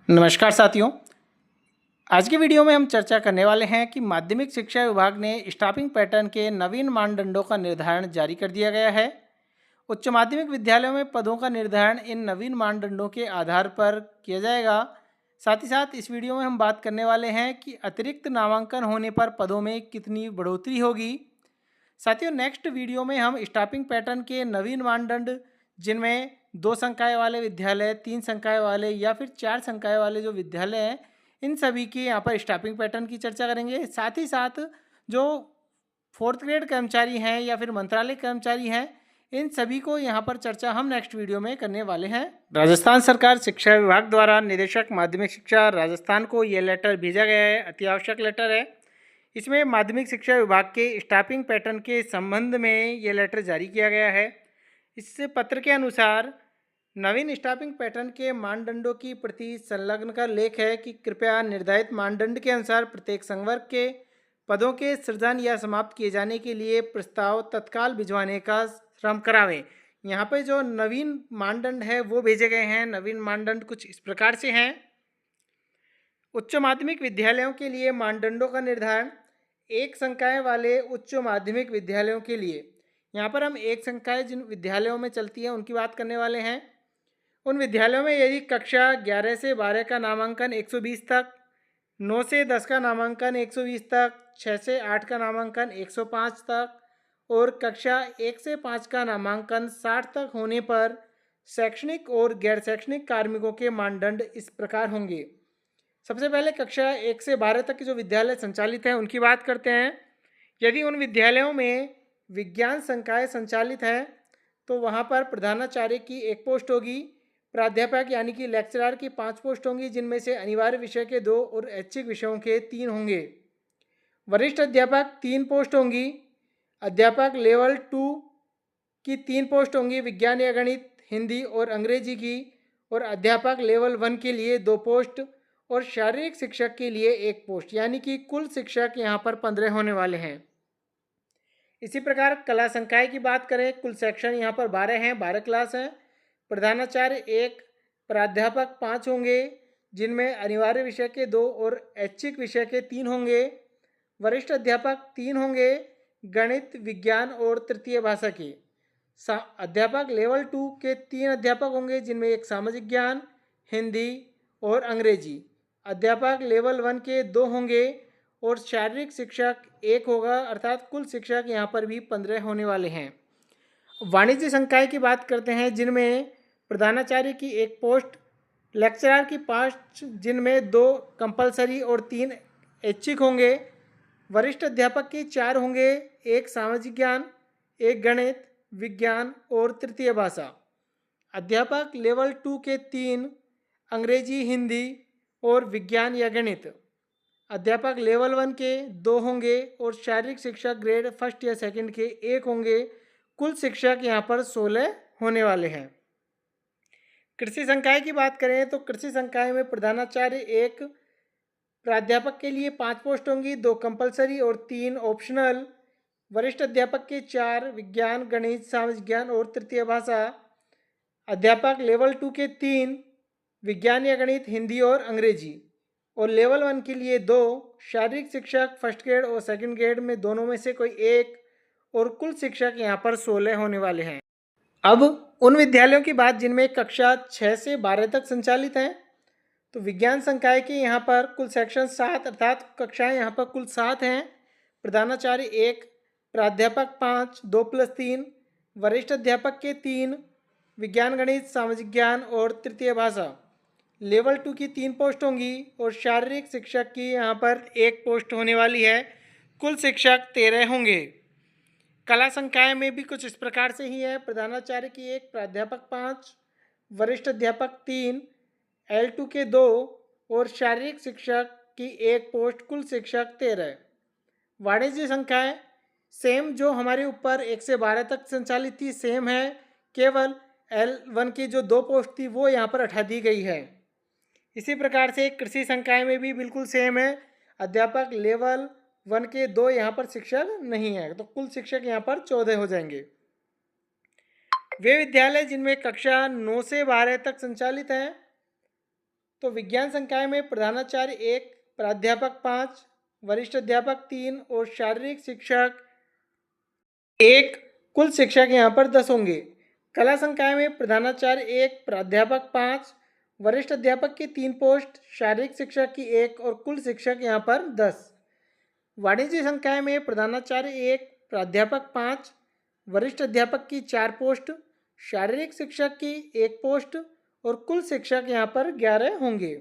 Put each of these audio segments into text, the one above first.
नमस्कार साथियों। आज की वीडियो में हम चर्चा करने वाले हैं कि माध्यमिक शिक्षा विभाग ने स्टाफिंग पैटर्न के नवीन मानदंडों का निर्धारण जारी कर दिया गया है। उच्च माध्यमिक विद्यालयों में पदों का निर्धारण इन नवीन मानदंडों के आधार पर किया जाएगा। साथ ही साथ इस वीडियो में हम बात करने वाले हैं कि अतिरिक्त नामांकन होने पर पदों में कितनी बढ़ोतरी होगी। साथियों, नेक्स्ट वीडियो में हम स्टाफिंग पैटर्न के नवीन मानदंड, जिनमें 2 संकाय वाले विद्यालय, 3 संकाय वाले या फिर 4 संकाय वाले जो विद्यालय हैं, इन सभी के यहाँ पर स्टाफिंग पैटर्न की चर्चा करेंगे। साथ ही साथ जो 4th ग्रेड कर्मचारी हैं या फिर मंत्रालय कर्मचारी हैं, इन सभी को यहाँ पर चर्चा हम नेक्स्ट वीडियो में करने वाले हैं। राजस्थान सरकार शिक्षा विभाग द्वारा निदेशक माध्यमिक शिक्षा राजस्थान को ये लेटर भेजा गया है, अति आवश्यक लेटर है। इसमें माध्यमिक शिक्षा विभाग के स्टाफिंग पैटर्न के संबंध में ये लेटर जारी किया गया है। इस पत्र के अनुसार नवीन स्टाफिंग पैटर्न के मानदंडों की प्रति संलग्न का लेख है कि कृपया निर्धारित मानदंड के अनुसार प्रत्येक संवर्ग के पदों के सृजन या समाप्त किए जाने के लिए प्रस्ताव तत्काल भिजवाने का श्रम करावें। यहाँ पर जो नवीन मानदंड है वो भेजे गए हैं। नवीन मानदंड कुछ इस प्रकार से हैं। उच्च माध्यमिक विद्यालयों के लिए मानदंडों का निर्धारण एक संकाय वाले उच्च माध्यमिक विद्यालयों के लिए, यहाँ पर हम एक संकाय जिन विद्यालयों में चलती है उनकी बात करने वाले हैं। उन विद्यालयों में यदि कक्षा 11 से 12 का नामांकन 120 तक, 9 से 10 का नामांकन 120 तक, 6 से 8 का नामांकन 105 तक और कक्षा 1 से 5 का नामांकन 60 तक होने पर शैक्षणिक और गैर शैक्षणिक कार्मिकों के मानदंड इस प्रकार होंगे। सबसे पहले कक्षा 1 से 12 तक के जो विद्यालय संचालित हैं उनकी बात करते हैं। यदि उन विद्यालयों में विज्ञान संकाय संचालित है तो वहाँ पर प्रधानाचार्य की 1 पोस्ट होगी। प्राध्यापक यानी कि लेक्चरर की 5 पोस्ट होंगी, जिनमें से अनिवार्य विषय के 2 और ऐच्छिक विषयों के 3 होंगे। वरिष्ठ अध्यापक 3 पोस्ट होंगी। अध्यापक लेवल 2 की 3 पोस्ट होंगी, विज्ञान या गणित, हिंदी और अंग्रेजी की। और अध्यापक लेवल 1 के लिए 2 पोस्ट और शारीरिक शिक्षक के लिए 1 पोस्ट, यानी कि कुल शिक्षक यहाँ पर 15 होने वाले हैं। इसी प्रकार कला संकाय की बात करें, कुल सेक्शन यहाँ पर 12 हैं, 12 क्लास हैं। प्रधानाचार्य 1, प्राध्यापक 5 होंगे, जिनमें अनिवार्य विषय के 2 और ऐच्छिक विषय के 3 होंगे। वरिष्ठ अध्यापक 3 होंगे, गणित, विज्ञान और तृतीय भाषा के। अध्यापक लेवल 2 के 3 अध्यापक होंगे, जिनमें 1 सामाजिक ज्ञान, हिंदी और अंग्रेजी। अध्यापक लेवल 1 के 2 होंगे और शारीरिक शिक्षक 1 होगा, अर्थात कुल शिक्षक यहाँ पर भी 15 होने वाले हैं। वाणिज्य संकाय की बात करते हैं, जिनमें प्रधानाचार्य की 1 पोस्ट, लेक्चरर की 5, जिनमें 2 कंपलसरी और 3 ऐच्छिक होंगे। वरिष्ठ अध्यापक के 4 होंगे, 1 सामाजिक ज्ञान, 1 गणित, विज्ञान और तृतीय भाषा। अध्यापक लेवल 2 के 3, अंग्रेजी, हिंदी और विज्ञान या गणित। अध्यापक लेवल 1 के 2 होंगे और शारीरिक शिक्षक ग्रेड 1 या 2 के 1 होंगे। कुल शिक्षक यहाँ पर 16 होने वाले हैं। कृषि संकाय की बात करें तो कृषि संकाय में प्रधानाचार्य 1, प्राध्यापक के लिए 5 पोस्ट होंगी, 2 कंपलसरी और 3 ऑप्शनल। वरिष्ठ अध्यापक के 4, विज्ञान, गणित, सामाजिक ज्ञान और तृतीय भाषा। अध्यापक लेवल 2 के 3, विज्ञान या गणित, हिंदी और अंग्रेजी। और लेवल 1 के लिए 2, शारीरिक शिक्षक 1st ग्रेड और 2nd ग्रेड में दोनों में से कोई 1। और कुल शिक्षक यहाँ पर 16 होने वाले हैं। अब उन विद्यालयों की बात जिनमें कक्षा 6 से 12 तक संचालित हैं, तो विज्ञान संकाय के यहाँ पर कुल सेक्शन 7, अर्थात कक्षाएं यहाँ पर कुल 7 हैं। प्रधानाचार्य 1, प्राध्यापक 5, 2+3, वरिष्ठ अध्यापक के 3, विज्ञान, गणित, सामाजिक ज्ञान और तृतीय भाषा। लेवल 2 की 3 पोस्ट होंगी और शारीरिक शिक्षक की यहाँ पर 1 पोस्ट होने वाली है। कुल शिक्षक 13 होंगे। कला संकाय में भी कुछ इस प्रकार से ही है। प्रधानाचार्य की 1, प्राध्यापक 5, वरिष्ठ अध्यापक 3, L2 के 2 और शारीरिक शिक्षक की 1 पोस्ट, कुल शिक्षक 13। वाणिज्य संकाय सेम जो हमारे ऊपर 1 से 12 तक संचालित थी, सेम है, केवल L1 की जो 2 पोस्ट थी वो यहाँ पर हटा दी गई है। इसी प्रकार से कृषि संकाय में भी बिल्कुल सेम है। अध्यापक लेवल 1 के 2 यहाँ पर शिक्षक नहीं है, तो कुल शिक्षक यहाँ पर 14 हो जाएंगे। वे विद्यालय जिनमें कक्षा 9 से 12 तक संचालित हैं, तो विज्ञान संकाय में प्रधानाचार्य 1, प्राध्यापक 5, वरिष्ठ अध्यापक 3 और शारीरिक शिक्षक 1, कुल शिक्षक यहाँ पर 10 होंगे। कला संकाय में प्रधानाचार्य 1, प्राध्यापक 5, वरिष्ठ अध्यापक की 3 पोस्ट, शारीरिक शिक्षक की 1 और कुल शिक्षक यहाँ पर 10। वाणिज्य संकाय में प्रधानाचार्य 1, प्राध्यापक 5, वरिष्ठ अध्यापक की 4 पोस्ट, शारीरिक शिक्षक की 1 पोस्ट और कुल शिक्षक यहाँ पर 11 होंगे।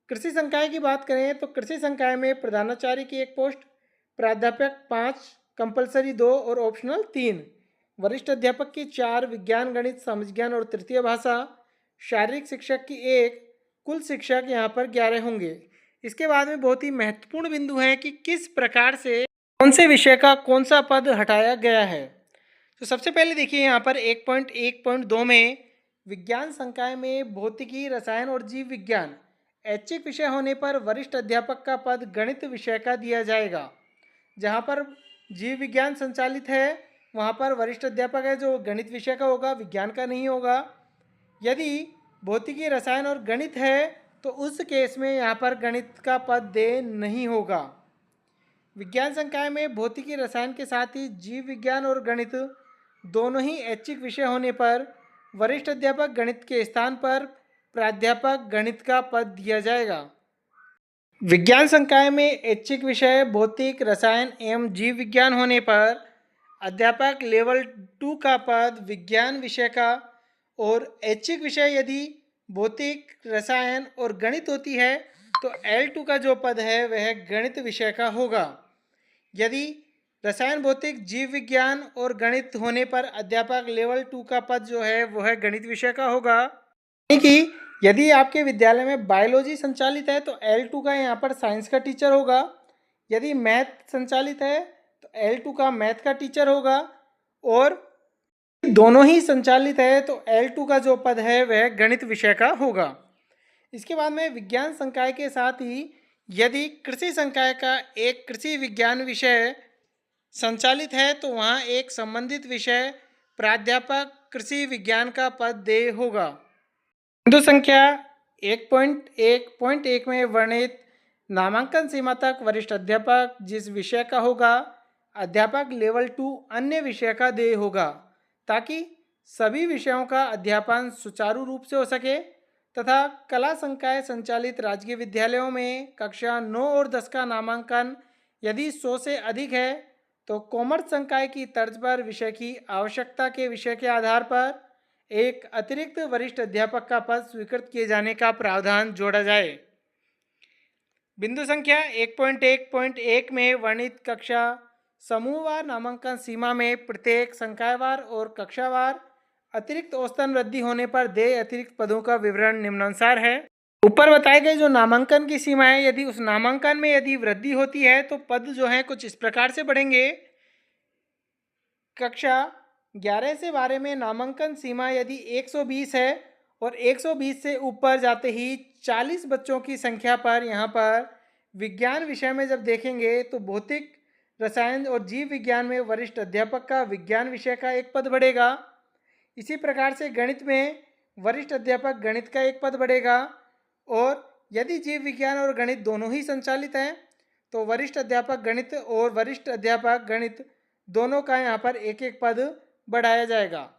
कृषि संकाय की बात करें तो कृषि संकाय में प्रधानाचार्य की 1 पोस्ट, प्राध्यापक 5, कंपलसरी 2 और ऑप्शनल 3, वरिष्ठ अध्यापक की 4, विज्ञान गणित सामाजिक ज्ञान और तृतीय भाषा, शारीरिक शिक्षक की 1, कुल शिक्षक यहाँ पर 11 होंगे। इसके बाद में बहुत ही महत्वपूर्ण बिंदु है कि किस प्रकार से कौन से विषय का कौन सा पद हटाया गया है। तो सबसे पहले देखिए यहाँ पर 1.1.2 में विज्ञान संकाय में भौतिकी, रसायन और जीव विज्ञान ऐच्छिक विषय होने पर वरिष्ठ अध्यापक का पद गणित विषय का दिया जाएगा। जहाँ पर जीव विज्ञान संचालित है वहाँ पर वरिष्ठ अध्यापक है जो गणित विषय का होगा, विज्ञान का नहीं होगा। यदि भौतिकी, रसायन और गणित है तो उस केस में यहाँ पर गणित का पद दे नहीं होगा। विज्ञान संकाय में भौतिकी, रसायन के साथ ही जीव विज्ञान और गणित दोनों ही ऐच्छिक विषय होने पर वरिष्ठ अध्यापक गणित के स्थान पर प्राध्यापक गणित का पद दिया जाएगा। विज्ञान संकाय में ऐच्छिक विषय भौतिक, रसायन एवं जीव विज्ञान होने पर अध्यापक लेवल 2 का पद विज्ञान विषय का और ऐच्छिक विषय यदि भौतिक, रसायन और गणित होती है तो L2 का जो पद है वह गणित विषय का होगा। यदि रसायन, भौतिक, जीव विज्ञान और गणित होने पर अध्यापक लेवल 2 का पद जो है वह गणित विषय का होगा। यानी कि यदि आपके विद्यालय में बायोलॉजी संचालित है तो L2 का यहाँ पर साइंस का टीचर होगा। यदि मैथ संचालित है तो L2 का मैथ का टीचर होगा और दोनों ही संचालित है तो L2 का जो पद है वह गणित विषय का होगा। इसके बाद में विज्ञान संकाय के साथ ही यदि कृषि संकाय का एक कृषि विज्ञान विषय संचालित है तो वहाँ एक संबंधित विषय प्राध्यापक कृषि विज्ञान का पद दे होगा। बिंदु संख्या 1.1.1 में वर्णित नामांकन सीमा तक वरिष्ठ अध्यापक जिस विषय का होगा अध्यापक लेवल 2 अन्य विषय का दे होगा ताकि सभी विषयों का अध्यापन सुचारू रूप से हो सके तथा कला संकाय संचालित राजकीय विद्यालयों में कक्षा 9 और 10 का नामांकन यदि 100 से अधिक है तो कॉमर्स संकाय की तर्ज पर विषय की आवश्यकता के विषय के आधार पर एक अतिरिक्त वरिष्ठ अध्यापक का पद स्वीकृत किए जाने का प्रावधान जोड़ा जाए। बिंदु संख्या 1.1.1 में वर्णित कक्षा समूहवार नामांकन सीमा में प्रत्येक संकायवार और कक्षावार अतिरिक्त औसतन वृद्धि होने पर देय अतिरिक्त पदों का विवरण निम्नानुसार है। ऊपर बताए गए जो नामांकन की सीमा है यदि उस नामांकन में यदि वृद्धि होती है तो पद जो है कुछ इस प्रकार से बढ़ेंगे। कक्षा 11 से 12 में नामांकन सीमा यदि 120 है और 120 से ऊपर जाते ही 40 बच्चों की संख्या पर यहाँ पर विज्ञान विषय में जब देखेंगे तो भौतिक, रसायन और जीव विज्ञान में वरिष्ठ अध्यापक का विज्ञान विषय का एक पद बढ़ेगा। इसी प्रकार से गणित में वरिष्ठ अध्यापक गणित का एक पद बढ़ेगा और यदि जीव विज्ञान और गणित दोनों ही संचालित हैं तो वरिष्ठ अध्यापक गणित और वरिष्ठ अध्यापक गणित दोनों का यहाँ पर एक एक पद बढ़ाया जाएगा।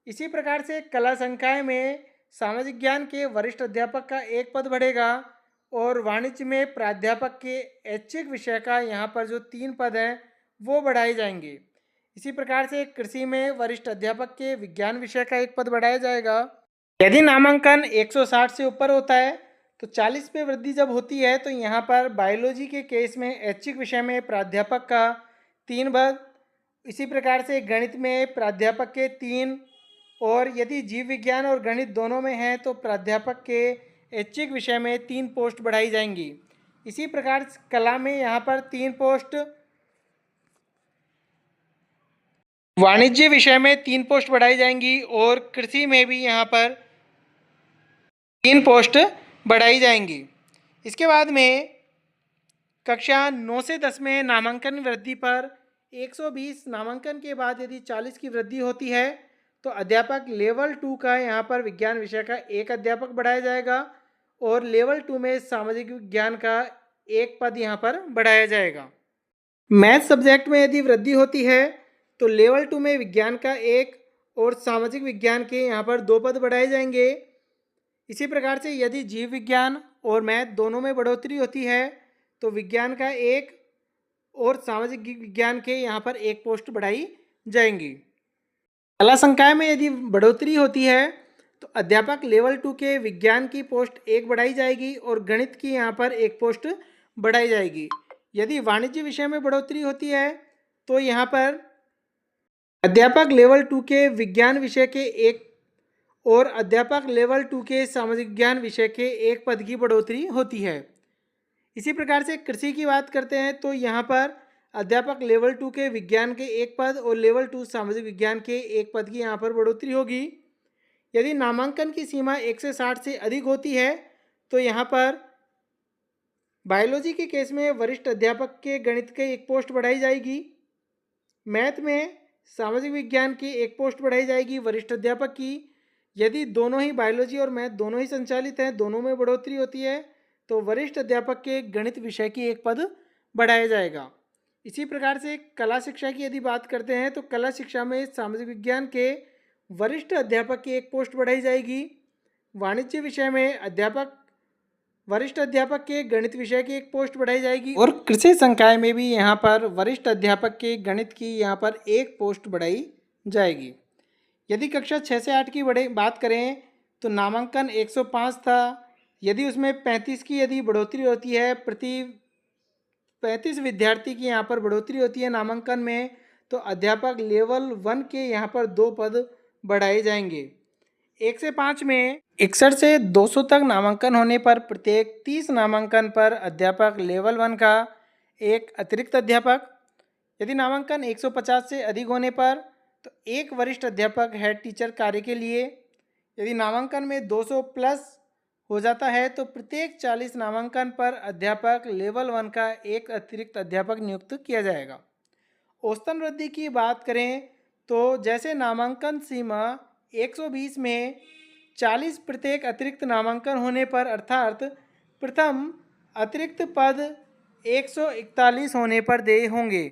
इसी प्रकार से कला संकाय में सामाजिक ज्ञान के वरिष्ठ अध्यापक का एक पद बढ़ेगा और वाणिज्य में प्राध्यापक के ऐच्छिक विषय का यहाँ पर जो 3 पद हैं वो बढ़ाए जाएंगे। इसी प्रकार से कृषि में वरिष्ठ अध्यापक के विज्ञान विषय का एक पद बढ़ाया जाएगा। यदि नामांकन 160 से ऊपर होता है तो 40 पे वृद्धि जब होती है तो यहाँ पर बायोलॉजी के केस में ऐच्छिक विषय में प्राध्यापक का 3 पद, इसी प्रकार से गणित में प्राध्यापक के 3 और यदि जीव विज्ञान और गणित दोनों में हैं तो प्राध्यापक के ऐच्छिक विषय में 3 पोस्ट बढ़ाई जाएंगी। इसी प्रकार कला में यहाँ पर 3 पोस्ट, वाणिज्य विषय में 3 पोस्ट बढ़ाई जाएंगी और कृषि में भी यहाँ पर 3 पोस्ट बढ़ाई जाएंगी। इसके बाद में कक्षा 9 से 10 में नामांकन वृद्धि पर 120 नामांकन के बाद यदि 40 की वृद्धि होती है तो अध्यापक लेवल 2 का यहाँ पर विज्ञान विषय का एक अध्यापक बढ़ाया जाएगा और लेवल 2 में सामाजिक विज्ञान का एक पद यहाँ पर बढ़ाया जाएगा। मैथ सब्जेक्ट में यदि वृद्धि होती है तो लेवल 2 में विज्ञान का एक और सामाजिक विज्ञान के यहाँ पर 2 पद बढ़ाए जाएंगे। इसी प्रकार से यदि जीव विज्ञान और मैथ दोनों में बढ़ोतरी होती है तो विज्ञान का एक और सामाजिक विज्ञान के यहाँ पर एक पोस्ट बढ़ाई जाएंगी। कला संकाय में यदि बढ़ोतरी होती है तो अध्यापक लेवल 2 के विज्ञान की पोस्ट एक बढ़ाई जाएगी और गणित की यहाँ पर एक पोस्ट बढ़ाई जाएगी। यदि वाणिज्य विषय में बढ़ोतरी होती है तो यहाँ पर अध्यापक लेवल 2 के विज्ञान विषय के एक और अध्यापक लेवल 2 के सामाजिक विज्ञान विषय के एक पद की बढ़ोतरी होती है। इसी प्रकार से कृषि की बात करते हैं तो यहाँ पर अध्यापक लेवल 2 के विज्ञान के एक पद और लेवल 2 सामाजिक विज्ञान के एक पद की यहाँ पर बढ़ोतरी होगी। यदि नामांकन की सीमा 160 से अधिक होती है तो यहाँ पर बायोलॉजी के केस में वरिष्ठ अध्यापक के गणित के एक पोस्ट बढ़ाई जाएगी। मैथ में सामाजिक विज्ञान की एक पोस्ट बढ़ाई जाएगी वरिष्ठ अध्यापक की। यदि दोनों ही बायोलॉजी और मैथ दोनों ही संचालित हैं, दोनों में बढ़ोतरी होती है तो वरिष्ठ अध्यापक के गणित विषय की एक पद बढ़ाया जाएगा। इसी प्रकार से कला शिक्षा की यदि बात करते हैं तो कला शिक्षा में सामाजिक विज्ञान के वरिष्ठ अध्यापक की एक पोस्ट बढ़ाई जाएगी। वाणिज्य विषय में वरिष्ठ अध्यापक के गणित विषय की एक पोस्ट बढ़ाई जाएगी और कृषि संकाय में भी यहाँ पर वरिष्ठ अध्यापक के गणित की यहाँ पर एक पोस्ट बढ़ाई जाएगी। यदि कक्षा 6 से 8 की बात करें तो नामांकन 105 था। यदि उसमें 35 की यदि बढ़ोतरी होती है, प्रति 35 विद्यार्थी की यहाँ पर बढ़ोतरी होती है नामांकन में, तो अध्यापक लेवल 1 के यहाँ पर 2 पद बढ़ाए जाएंगे। 1 से 5 में 61 से 200 तक नामांकन होने पर प्रत्येक 30 नामांकन पर अध्यापक लेवल 1 का एक अतिरिक्त अध्यापक, यदि नामांकन 150 से अधिक होने पर तो एक वरिष्ठ अध्यापक हेड टीचर कार्य के लिए, यदि नामांकन में 200 प्लस हो जाता है तो प्रत्येक 40 नामांकन पर अध्यापक लेवल 1 का एक अतिरिक्त अध्यापक नियुक्त किया जाएगा। औसतन वृद्धि की बात करें तो जैसे नामांकन सीमा 120 में 40 प्रत्येक अतिरिक्त नामांकन होने पर अर्थात प्रथम अतिरिक्त पद 141 होने पर देय होंगे।